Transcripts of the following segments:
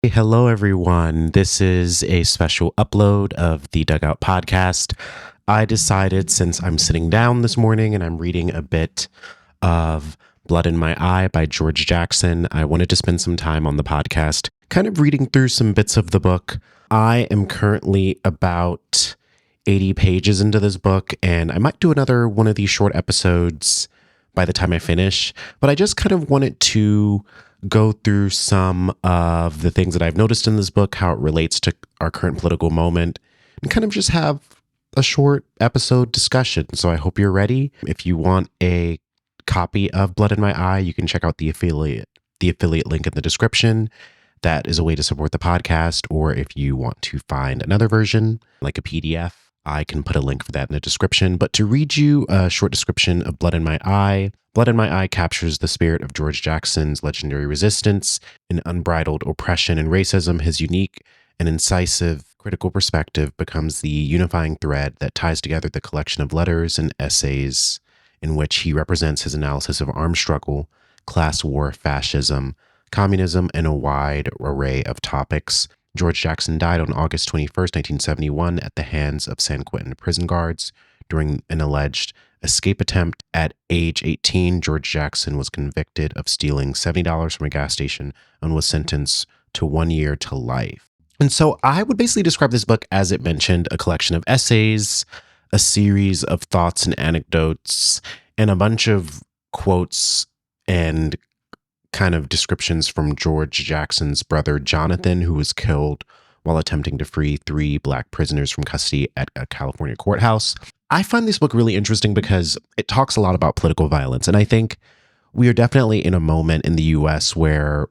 Hey, hello, everyone. This is a special upload of the Dugout Podcast. I decided, since I'm sitting down this morning and I'm reading a bit of Blood in My Eye by George Jackson, I wanted to spend some time on the podcast kind of reading through some bits of the book. I am currently about 80 pages into this book, and I might do another one of these short episodes by the time I finish, but I just kind of wanted to go through some of the things that I've noticed in this book, how it relates to our current political moment, and kind of just have a short episode discussion. So I hope you're ready. If you want a copy of Blood in My Eye, you can check out the affiliate link in the description. That is a way to support the podcast. Or if you want to find another version, like a PDF, I can put a link for that in the description. But to read you a short description of Blood in My Eye, Blood in My Eye captures the spirit of George Jackson's legendary resistance and unbridled oppression and racism. His unique and incisive critical perspective becomes the unifying thread that ties together the collection of letters and essays in which he represents his analysis of armed struggle, class war, fascism, communism, and a wide array of topics. George Jackson died on August 21st, 1971, at the hands of San Quentin prison guards during an alleged escape attempt. At age 18, George Jackson was convicted of stealing $70 from a gas station and was sentenced to 1 year to life. And so I would basically describe this book, as it mentioned, a collection of essays, a series of thoughts and anecdotes, and a bunch of quotes and kind of descriptions from George Jackson's brother, Jonathan, who was killed while attempting to free 3 Black prisoners from custody at a California courthouse. I find this book really interesting because it talks a lot about political violence. And I think we are definitely in a moment in the US where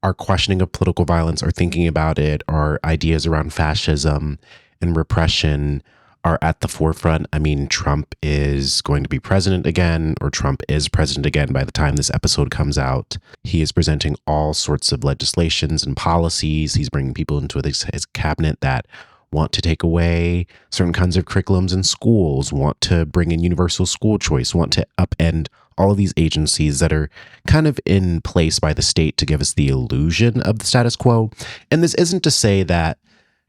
our questioning of political violence, our thinking about it, our ideas around fascism and repression are at the forefront. I mean, Trump is going to be president again, or Trump is president again by the time this episode comes out. He is presenting all sorts of legislations and policies. He's bringing people into his cabinet that want to take away certain kinds of curriculums in schools, want to bring in universal school choice, want to upend all of these agencies that are kind of in place by the state to give us the illusion of the status quo. And this isn't to say that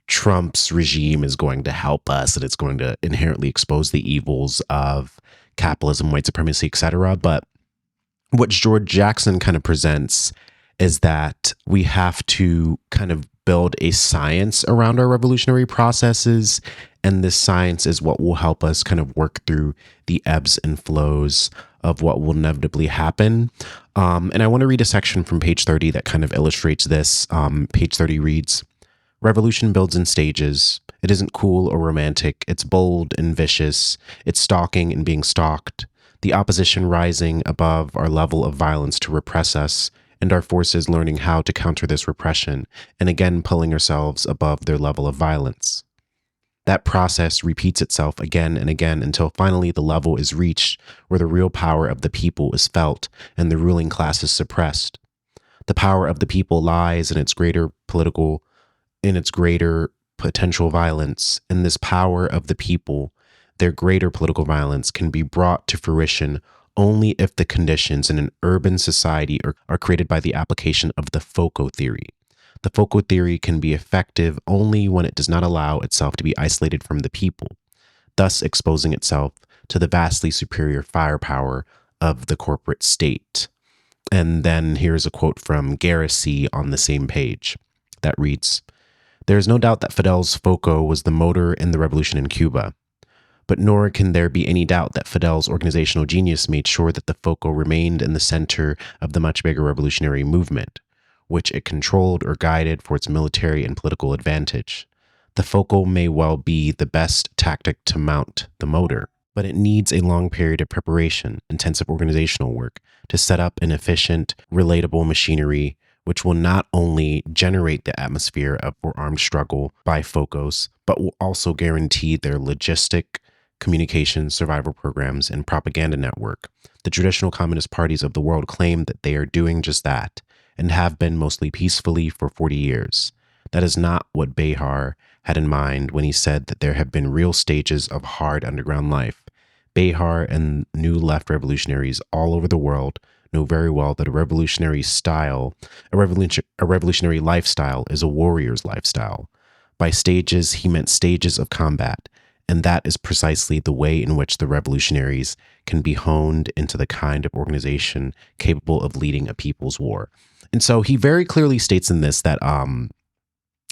Trump's regime is going to help us and it's going to inherently expose the evils of capitalism, white supremacy, etc. But what George Jackson kind of presents is that we have to kind of build a science around our revolutionary processes. And this science is what will help us kind of work through the ebbs and flows of what will inevitably happen. And I want to read a section from page 30 that kind of illustrates this. Page 30 reads, "Revolution builds in stages. It isn't cool or romantic. It's bold and vicious. It's stalking and being stalked. The opposition rising above our level of violence to repress us, and our forces learning how to counter this repression, and again pulling ourselves above their level of violence. That process repeats itself again and again until finally the level is reached where the real power of the people is felt and the ruling class is suppressed. The power of the people lies in its greater potential violence. In this power of the people, their greater political violence can be brought to fruition only if the conditions in an urban society are created by the application of the Foucault theory. The Foucault theory can be effective only when it does not allow itself to be isolated from the people, thus exposing itself to the vastly superior firepower of the corporate state." And then here's a quote from Garrissey on the same page that reads, "There is no doubt that Fidel's Foucault was the motor in the revolution in Cuba. But nor can there be any doubt that Fidel's organizational genius made sure that the Foucault remained in the center of the much bigger revolutionary movement, which it controlled or guided for its military and political advantage. The Foucault may well be the best tactic to mount the motor, but it needs a long period of preparation, intensive organizational work, to set up an efficient, relatable machinery which will not only generate the atmosphere for armed struggle by Foucaults, but will also guarantee their logistic, communication, survival programs, and propaganda network. The traditional communist parties of the world claim that they are doing just that, and have been mostly peacefully for 40 years. That is not what Behar had in mind when he said that there have been real stages of hard underground life. Behar and New Left revolutionaries all over the world know very well that a revolutionary lifestyle is a warrior's lifestyle. By stages, he meant stages of combat, and that is precisely the way in which the revolutionaries can be honed into the kind of organization capable of leading a people's war. And so he very clearly states in this that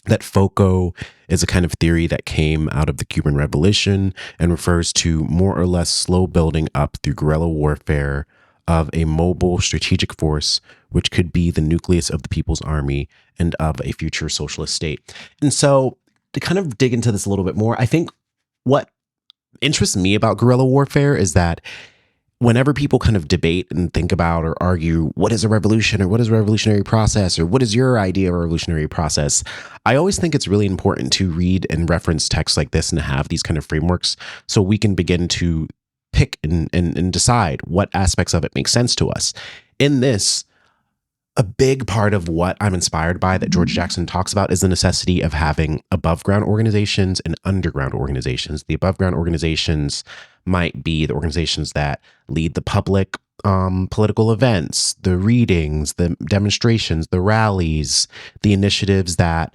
that FOCO is a kind of theory that came out of the Cuban Revolution and refers to more or less slow building up through guerrilla warfare of a mobile strategic force, which could be the nucleus of the people's army and of a future socialist state. And so to kind of dig into this a little bit more, I think what interests me about guerrilla warfare is that whenever people kind of debate and think about or argue what is a revolution or what is a revolutionary process or what is your idea of a revolutionary process, I always think it's really important to read and reference texts like this and have these kind of frameworks so we can begin to pick and decide what aspects of it make sense to us. In this, a big part of what I'm inspired by that George Jackson talks about is the necessity of having above ground organizations and underground organizations. The above ground organizations might be the organizations that lead the public political events, the readings, the demonstrations, the rallies, the initiatives that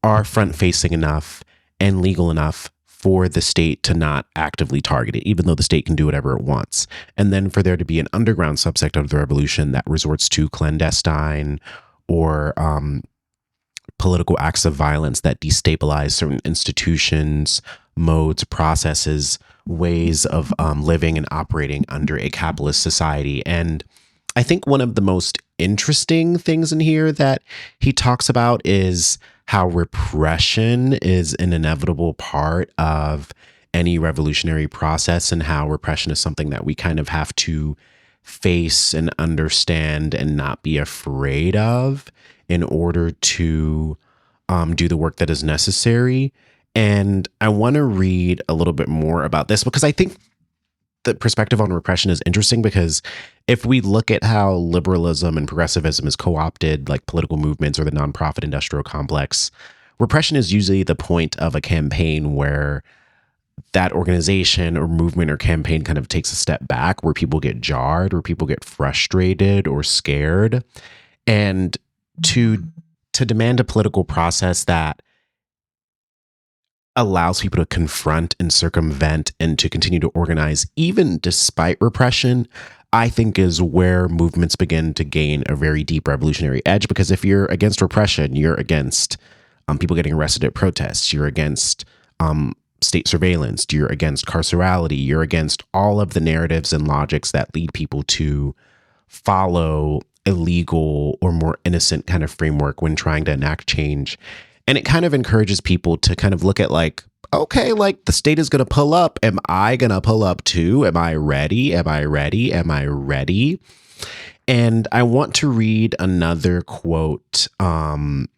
are front facing enough and legal enough for the state to not actively target it, even though the state can do whatever it wants. And then for there to be an underground subsect of the revolution that resorts to clandestine or political acts of violence that destabilize certain institutions, modes, processes, ways of living and operating under a capitalist society. And I think one of the most interesting things in here that he talks about is how repression is an inevitable part of any revolutionary process and how repression is something that we kind of have to face and understand and not be afraid of in order to do the work that is necessary. And I want to read a little bit more about this because I think the perspective on repression is interesting because if we look at how liberalism and progressivism is co-opted, like political movements or the nonprofit industrial complex, repression is usually the point of a campaign where that organization or movement or campaign kind of takes a step back, where people get jarred or people get frustrated or scared. And to demand a political process that allows people to confront and circumvent and to continue to organize, even despite repression, I think is where movements begin to gain a very deep revolutionary edge. Because if you're against repression, you're against people getting arrested at protests, you're against state surveillance, you're against carcerality, you're against all of the narratives and logics that lead people to follow illegal or more innocent kind of framework when trying to enact change. And it kind of encourages people to kind of look at like, okay, like the state is going to pull up. Am I going to pull up too? Am I ready? Am I ready? Am I ready? And I want to read another quote from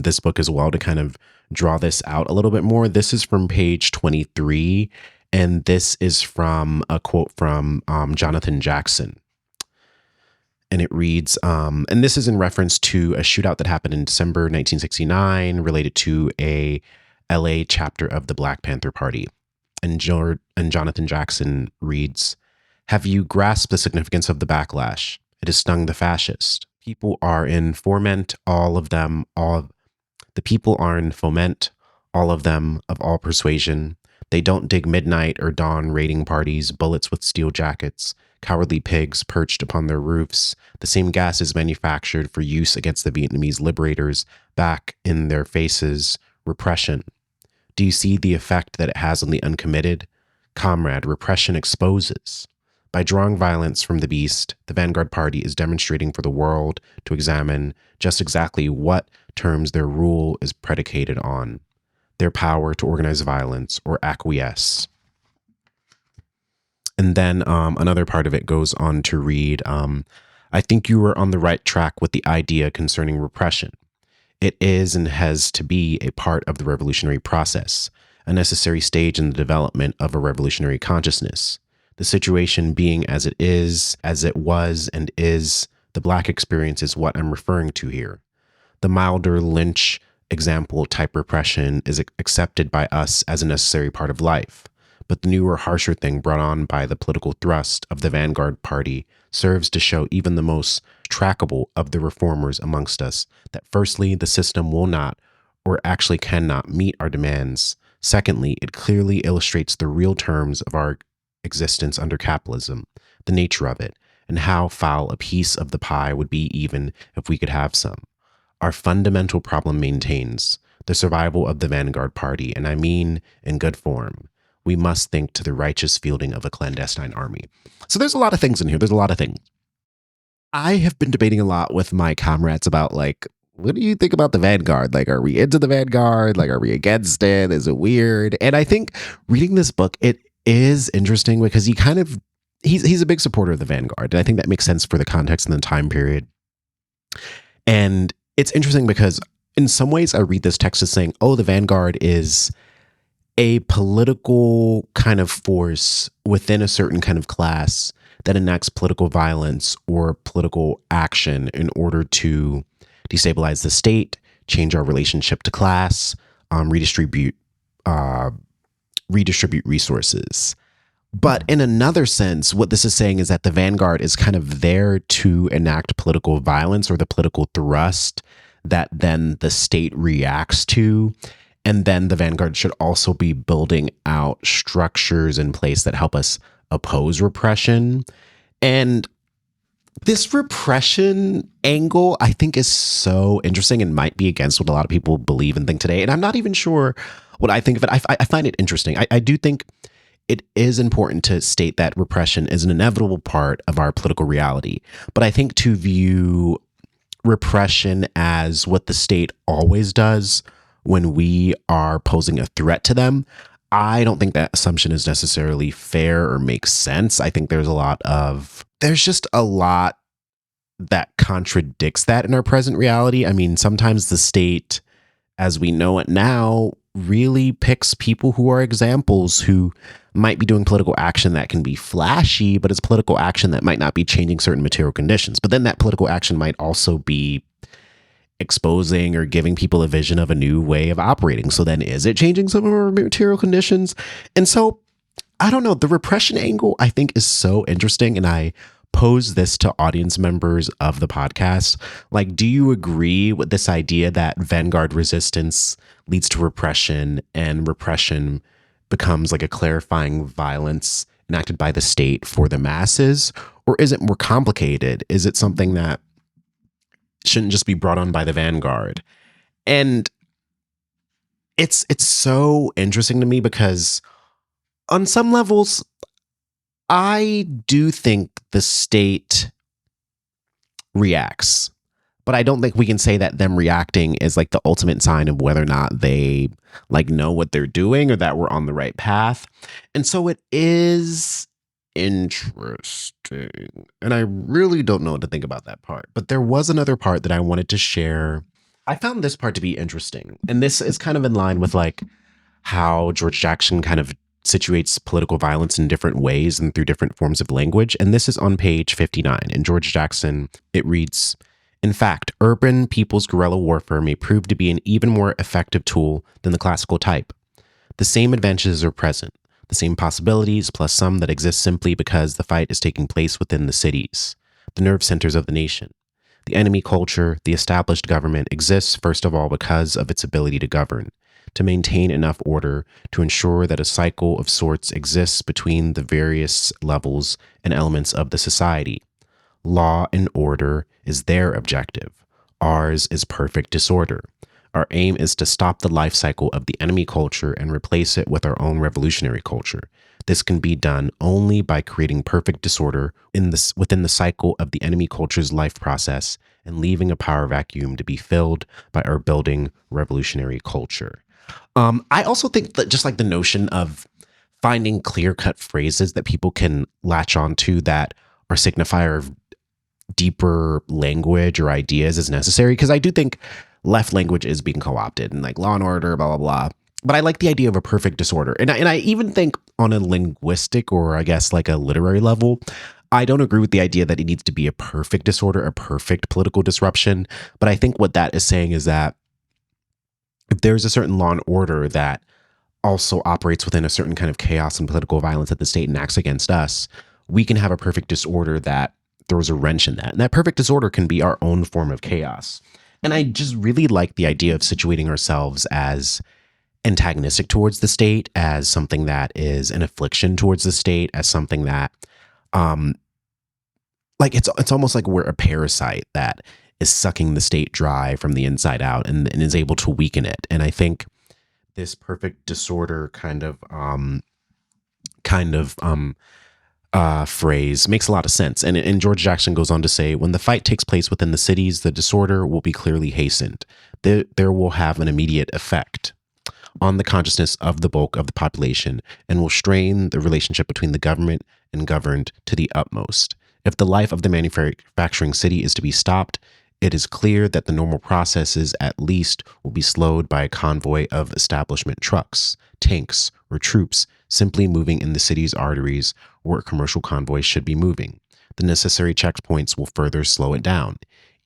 this book as well to kind of draw this out a little bit more. This is from page 23, and this is from a quote from Jonathan Jackson. And it reads, and this is in reference to a shootout that happened in December 1969 related to a LA chapter of the Black Panther Party. And Jonathan Jackson reads, "Have you grasped the significance of the backlash? It has stung the fascist. People are in foment, all of them, the people are in foment, all of them, of all persuasion. They don't dig midnight or dawn raiding parties, bullets with steel jackets, cowardly pigs perched upon their roofs. The same gas is manufactured for use against the Vietnamese liberators, back in their faces, repression. Do you see the effect that it has on the uncommitted? Comrade, repression exposes. By drawing violence from the beast, the Vanguard Party is demonstrating for the world to examine just exactly what terms their rule is predicated on. Their power to organize violence or acquiesce." And then another part of it goes on to read, "I think you are on the right track with the idea concerning repression. It is and has to be a part of the revolutionary process, a necessary stage in the development of a revolutionary consciousness. The situation being as it is, as it was and is, the Black experience is what I'm referring to here. The milder Lynch example type repression is accepted by us as a necessary part of life. but the newer, harsher thing brought on by the political thrust of the vanguard party serves to show even the most trackable of the reformers amongst us that firstly, the system will not, or actually cannot, meet our demands. Secondly, it clearly illustrates the real terms of our existence under capitalism, the nature of it, and how foul a piece of the pie would be even if we could have some. Our fundamental problem maintains the survival of the vanguard party, and I mean in good form. We must think to the righteous fielding of a clandestine army. So there's a lot of things in here. There's a lot of things. I have been debating a lot with my comrades about what do you think about the vanguard? Like, are we into the vanguard? Like, are we against it? Is it weird? And I think reading this book, it is interesting because he's a big supporter of the vanguard. And I think that makes sense for the context and the time period. And it's interesting because in some ways I read this text as saying, oh, the vanguard is a political kind of force within a certain kind of class that enacts political violence or political action in order to destabilize the state, change our relationship to class, redistribute resources. But in another sense, what this is saying is that the vanguard is kind of there to enact political violence or the political thrust that then the state reacts to. And then the vanguard should also be building out structures in place that help us oppose repression. And this repression angle, I think, is so interesting and might be against what a lot of people believe and think today. And I'm not even sure what I think of it. I find it interesting. I do think it is important to state that repression is an inevitable part of our political reality. But I think to view repression as what the state always does when we are posing a threat to them, I don't think that assumption is necessarily fair or makes sense. I think there's just a lot that contradicts that in our present reality. I mean, sometimes the state, as we know it now, really picks people who are examples who might be doing political action that can be flashy, but it's political action that might not be changing certain material conditions. But then that political action might also be exposing or giving people a vision of a new way of operating. So then is it changing some of our material conditions? And so I don't know, the repression angle I think is so interesting. And I pose this to audience members of the podcast. Like, do you agree with this idea that vanguard resistance leads to repression and repression becomes like a clarifying violence enacted by the state for the masses? Or is it more complicated? Is it something that shouldn't just be brought on by the vanguard? And it's so interesting to me because on some levels, I do think the state reacts, but I don't think we can say that them reacting is like the ultimate sign of whether or not they like know what they're doing or that we're on the right path. And so it is interesting. And I really don't know what to think about that part. But there was another part that I wanted to share. I found this part to be interesting. And this is kind of in line with like how George Jackson kind of situates political violence in different ways and through different forms of language. And this is on page 59. In George Jackson, it reads, "In fact, urban people's guerrilla warfare may prove to be an even more effective tool than the classical type. The same advantages are present, the same possibilities, plus some that exist simply because the fight is taking place within the cities, the nerve centers of the nation. The enemy culture, the established government, exists first of all because of its ability to govern, to maintain enough order to ensure that a cycle of sorts exists between the various levels and elements of the society. Law and order is their objective. Ours is perfect disorder. Our aim is to stop the life cycle of the enemy culture and replace it with our own revolutionary culture. This can be done only by creating perfect disorder within the cycle of the enemy culture's life process and leaving a power vacuum to be filled by our building revolutionary culture." I also think that just like the notion of finding clear-cut phrases that people can latch onto that are signifier of deeper language or ideas is necessary, because I do think left language is being co-opted and like law and order, blah, blah, blah. But I like the idea of a perfect disorder. And I even think on a linguistic or I guess like a literary level, I don't agree with the idea that it needs to be a perfect disorder, a perfect political disruption. But I think what that is saying is that if there's a certain law and order that also operates within a certain kind of chaos and political violence that the state enacts against us, we can have a perfect disorder that throws a wrench in that. And that perfect disorder can be our own form of chaos. And I just really like the idea of situating ourselves as antagonistic towards the state, as something that is an affliction towards the state, as something that, um, like it's almost like we're a parasite that is sucking the state dry from the inside out and is able to weaken it. And I think this perfect disorder phrase makes a lot of sense. And George Jackson goes on to say, when the fight takes place within the cities, the disorder will be clearly hastened. There will have an immediate effect on the consciousness of the bulk of the population and will strain the relationship between the government and governed to the utmost. If the life of the manufacturing city is to be stopped, it is clear that the normal processes at least will be slowed by a convoy of establishment trucks, tanks, or troops simply moving in the city's arteries where commercial convoys should be moving. The necessary checkpoints will further slow it down.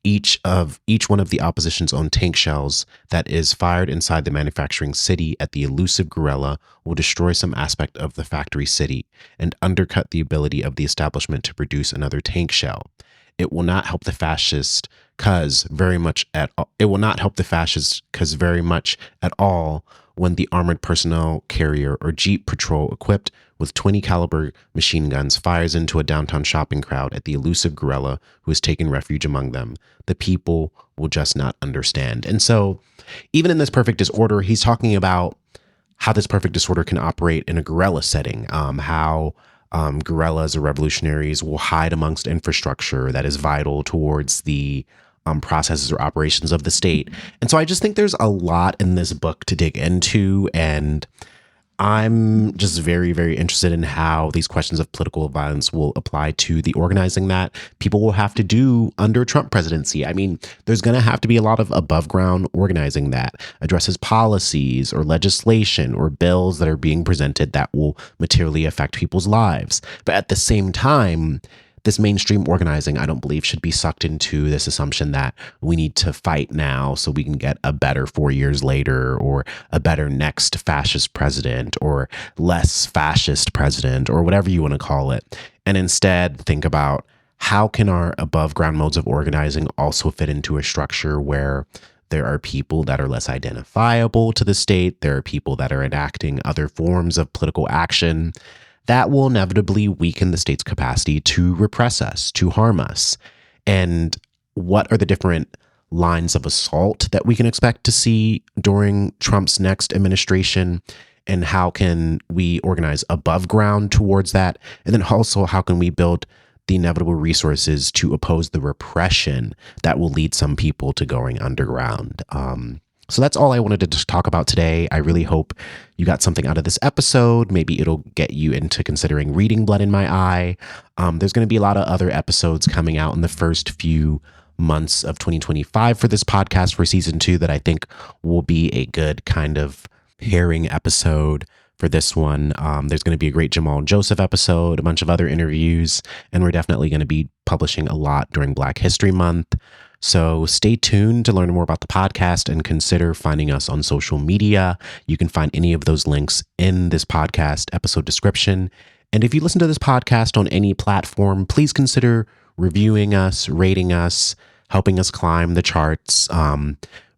Each one of the opposition's own tank shells that is fired inside the manufacturing city at the elusive guerrilla will destroy some aspect of the factory city and undercut the ability of the establishment to produce another tank shell. It will not help the fascists very much at all when the armored personnel carrier or jeep patrol equipped with 20 caliber machine guns fires into a downtown shopping crowd at the elusive guerrilla who has taken refuge among them. The people will just not understand. And so even in this perfect disorder, he's talking about how this perfect disorder can operate in a guerrilla setting, how guerrillas or revolutionaries will hide amongst infrastructure that is vital towards the processes or operations of the state. And so I just think there's a lot in this book to dig into. And I'm just very, very interested in how these questions of political violence will apply to the organizing that people will have to do under Trump presidency. I mean, there's going to have to be a lot of above ground organizing that addresses policies or legislation or bills that are being presented that will materially affect people's lives. But at the same time, this mainstream organizing, I don't believe, should be sucked into this assumption that we need to fight now so we can get a better 4 years later, or a better next fascist president, or less fascist president, or whatever you want to call it. And instead think about, how can our above ground modes of organizing also fit into a structure where there are people that are less identifiable to the state, there are people that are enacting other forms of political action that will inevitably weaken the state's capacity to repress us, to harm us? And what are the different lines of assault that we can expect to see during Trump's next administration? And how can we organize above ground towards that? And then also, how can we build the inevitable resources to oppose the repression that will lead some people to going underground? So that's all I wanted to just talk about today. I really hope you got something out of this episode. Maybe it'll get you into considering reading Blood in My Eye. There's going to be a lot of other episodes coming out in the first few months of 2025 for this podcast for season 2 that I think will be a good kind of pairing episode for this one. There's going to be a great Jamal Joseph episode, a bunch of other interviews, and we're definitely going to be publishing a lot during Black History Month. So stay tuned to learn more about the podcast and consider finding us on social media. You can find any of those links in this podcast episode description. And if you listen to this podcast on any platform, please consider reviewing us, rating us, helping us climb the charts.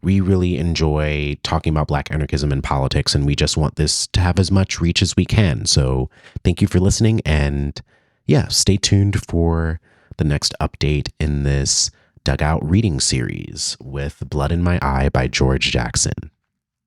We really enjoy talking about Black anarchism and politics, and we just want this to have as much reach as we can. So thank you for listening, and stay tuned for the next update in this Dugout reading series with Blood in My Eye by George Jackson.